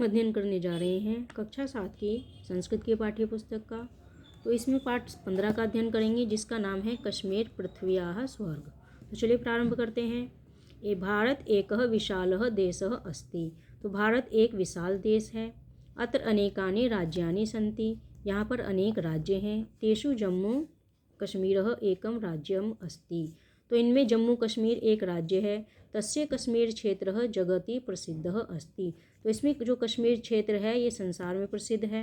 हम अध्ययन करने जा रहे हैं कक्षा 7 की संस्कृत की पाठ्य पुस्तक का। तो इसमें पाठ 15 का अध्ययन करेंगे जिसका नाम है कश्मीर पृथ्व्याः स्वर्ग। तो चलिए प्रारंभ करते हैं। ये भारत एकः विशालः देशः अस्ति। तो भारत एक विशाल देश है। अत्र अनेकानि राज्यानि सन्ति। यहाँ पर अनेक राज्य हैं। तेषु जम्मू कश्मीरः एकं राज्यम् अस्ति। तो इनमें जम्मू कश्मीर एक राज्य है। तस्य कश्मीर क्षेत्रः जगति प्रसिद्धः अस्ति। तो इसमें जो कश्मीर क्षेत्र है ये संसार में प्रसिद्ध है।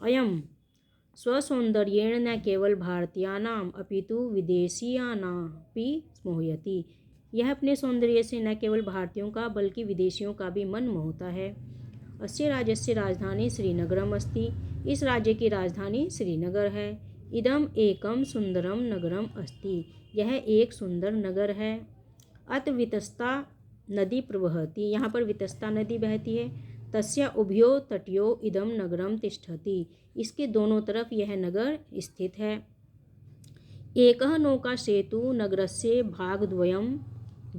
अयम स्वसौंदर्येण न केवल भारतीयानाम अपितु विदेशीयानापि मोहयति। यह अपने सौंदर्य से न केवल भारतीयों का बल्कि विदेशियों का भी मन मोहता है। अस्य राज्यस्य राजधानी श्रीनगरम अस्ति। इस राज्य की राजधानी श्रीनगर है। इदम एकम सुंदरम नगरम अस्ति। यह एक सुंदर नगर है। अत वितस्ता नदी प्रवहति। यहाँ पर वितस्ता नदी बहती है। तस्य उभयो तटयो इदम नगरम तिष्ठति। इसके दोनों तरफ यह नगर स्थित है। एकः नौका सेतु नगरस्य भागद्वयं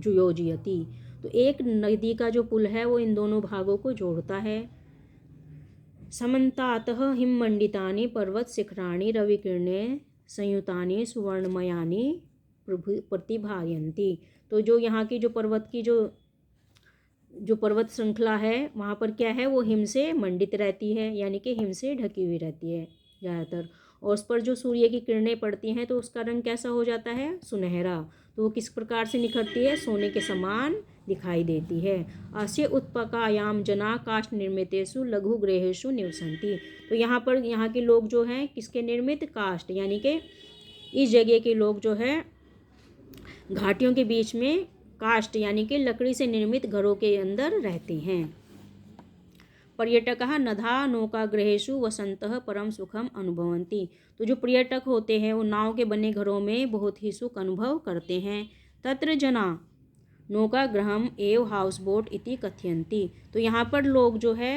योजयति। तो एक नदी का जो पुल है वो इन दोनों भागों को जोड़ता है। समन्तातः हिममंडितानि पर्वत शिखराणि रविकिरणे संयुतानि सुवर्णमयानि प्रतिभायन्ति। तो जो यहाँ की जो पर्वत की जो पर्वत श्रृंखला है वहाँ पर क्या है, वो हिम से मंडित रहती है, यानी कि हिम से ढकी हुई रहती है ज़्यादातर। और उस पर जो सूर्य की किरणें पड़ती हैं तो उसका रंग कैसा हो जाता है, सुनहरा। तो वो किस प्रकार से निखरती है, सोने के समान दिखाई देती है। अस्य उत्पकायाम जना काष्ठ निर्मितेषु लघु गृहेषु निवसन्ति। तो यहाँ पर यहाँ के लोग जो हैं किसके निर्मित, काष्ठ, यानी कि इस जगह के लोग जो है घाटियों के बीच में काष्ठ यानी कि लकड़ी से निर्मित घरों के अंदर रहते हैं। पर्यटकः नधा नौकागृहेषु वसन्तः परम सुखम अनुभवन्ति। तो जो पर्यटक होते हैं वो नाव के बने घरों में बहुत ही सुख अनुभव करते हैं। तत्र जना नौकागृहम एव हाउस बोट इति कथयन्ति। तो यहाँ पर लोग जो है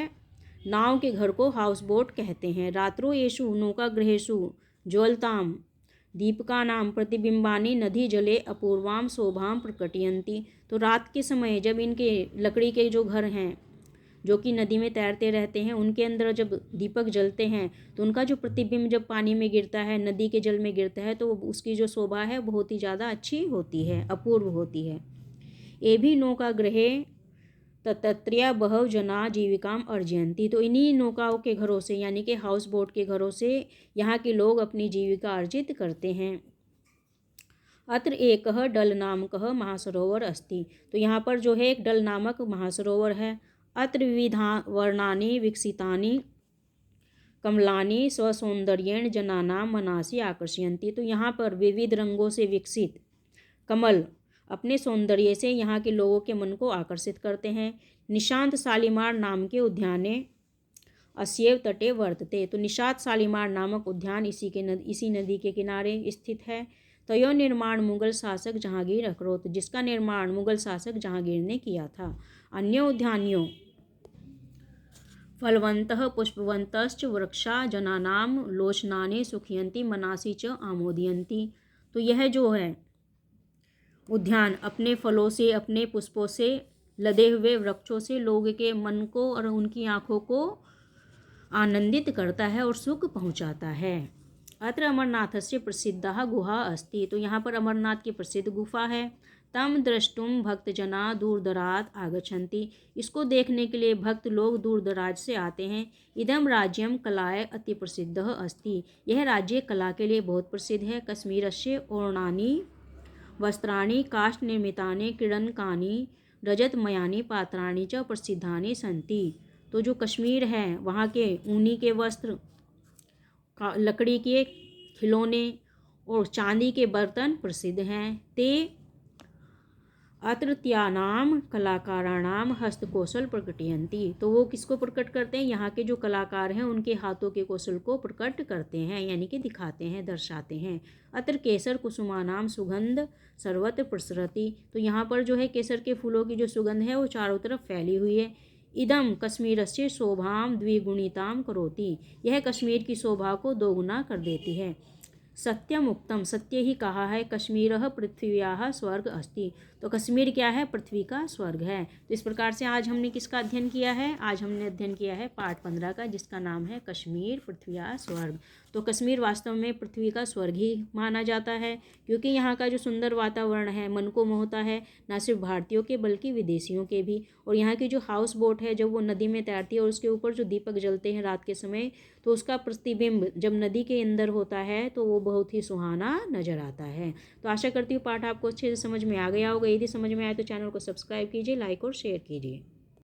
नाव के घर को हाउस बोट कहते हैं। रात्रो येषु नौकागृहेषु ज्वलताम दीपकानाम प्रतिबिंबानी नदी जले अपूर्वाम शोभाम प्रकटयन्ति। तो रात के समय जब इनके लकड़ी के जो घर हैं जो कि नदी में तैरते रहते हैं उनके अंदर जब दीपक जलते हैं तो उनका जो प्रतिबिंब जब पानी में गिरता है, नदी के जल में गिरता है, तो उसकी जो शोभा है बहुत ही ज़्यादा अच्छी होती है, अपूर्व होती है। ये भी नौकागृहे तत्रत्या बहव जना जीविकाम अर्जयन्ति। तो इन्हीं नौकाओं के घरों से यानी कि हाउस बोट के घरों से यहाँ के लोग अपनी जीविका अर्जित करते हैं। अत्र एकः डल नामकः महासरोवर अस्ति। तो यहाँ पर जो है एक डल नामक महासरोवर है। अत्र विविधा वर्णानि विकसितानि कमलानि स्वसौंदर्येण जनानां मनासि आकर्षयन्ति। तो यहाँ पर विविध रंगों से विकसित कमल अपने सौंदर्य से यहाँ के लोगों के मन को आकर्षित करते हैं। निशांत शालीमार नाम के उद्याने अस्येव तटे वर्तते। तो निशात शालीमार नामक उद्यान इसी नदी के किनारे स्थित है। तयो निर्माण मुगल शासक जहांगीर अकरोत। जिसका निर्माण मुगल शासक जहांगीर ने किया था। अन्य उद्यानियों फलवन्तः पुष्पवन्तश्च वृक्षा जनानां लोचनानि सुखयन्ति मनासि च आमोदयन्ति। तो यह जो है उद्यान अपने फलों से, अपने पुष्पों से लदे हुए वृक्षों से लोगों के मन को और उनकी आँखों को आनंदित करता है और सुख पहुँचाता है। अत्र अमरनाथस्य प्रसिद्धा गुहा अस्ति। तो यहाँ पर अमरनाथ की प्रसिद्ध गुफा है। तम द्रष्टुम भक्तजना दूर दराज आगच्छन्ति। इसको देखने के लिए भक्त लोग दूर दराज से आते हैं। इदम राज्यम कलाय अति प्रसिद्ध अस्ति। यह राज्य कला के लिए बहुत प्रसिद्ध है। कश्मीरस्य ओर्णानि वस्त्राणि काष्ठ निर्मितानि क्रीडनकानि रजतमयानि पात्राणि च प्रसिद्धानि सन्ति। तो जो कश्मीर है वहाँ के ऊनी के वस्त्र, लकड़ी के खिलौने और चांदी के बर्तन प्रसिद्ध हैं। ते अत्रत्यानाम कलाकाराणाम हस्तकौशल प्रकटयन्ति। तो वो किसको प्रकट करते हैं, यहाँ के जो कलाकार हैं उनके हाथों के कौशल को प्रकट करते हैं, यानी कि दिखाते हैं, दर्शाते हैं। अत्र केसर कुसुमानाम सुगंध सर्वत्र प्रसरति। तो यहाँ पर जो है केसर के फूलों की जो सुगंध है वो चारों तरफ फैली हुई है। इदम कश्मीरस्य शोभाम द्विगुणिताम करोति। यह कश्मीर की शोभा को दोगुना कर देती है। सत्यम उक्तम, सत्य ही कहा है। कश्मीरः पृथ्व्याः स्वर्ग अस्ति, तो कश्मीर क्या है? पृथ्वी का स्वर्ग है। तो इस प्रकार से आज हमने किसका अध्ययन किया है? आज हमने अध्ययन किया है पाठ 15 का, जिसका नाम है कश्मीर पृथ्व्याः स्वर्ग। तो कश्मीर वास्तव में पृथ्वी का स्वर्ग ही माना जाता है, क्योंकि यहाँ का जो सुंदर वातावरण है मन को मोहता है, न सिर्फ भारतीयों के बल्कि विदेशियों के भी। और यहाँ की जो हाउस बोट है जब वो नदी में तैरती है और उसके ऊपर जो दीपक जलते हैं रात के समय, तो उसका प्रतिबिंब जब नदी के अंदर होता है तो वो बहुत ही सुहाना नजर आता है। तो आशा करती हूँ पाठ आपको अच्छे से समझ में आ गया होगा। यदि समझ में आए तो चैनल को सब्सक्राइब कीजिए, लाइक और शेयर कीजिए।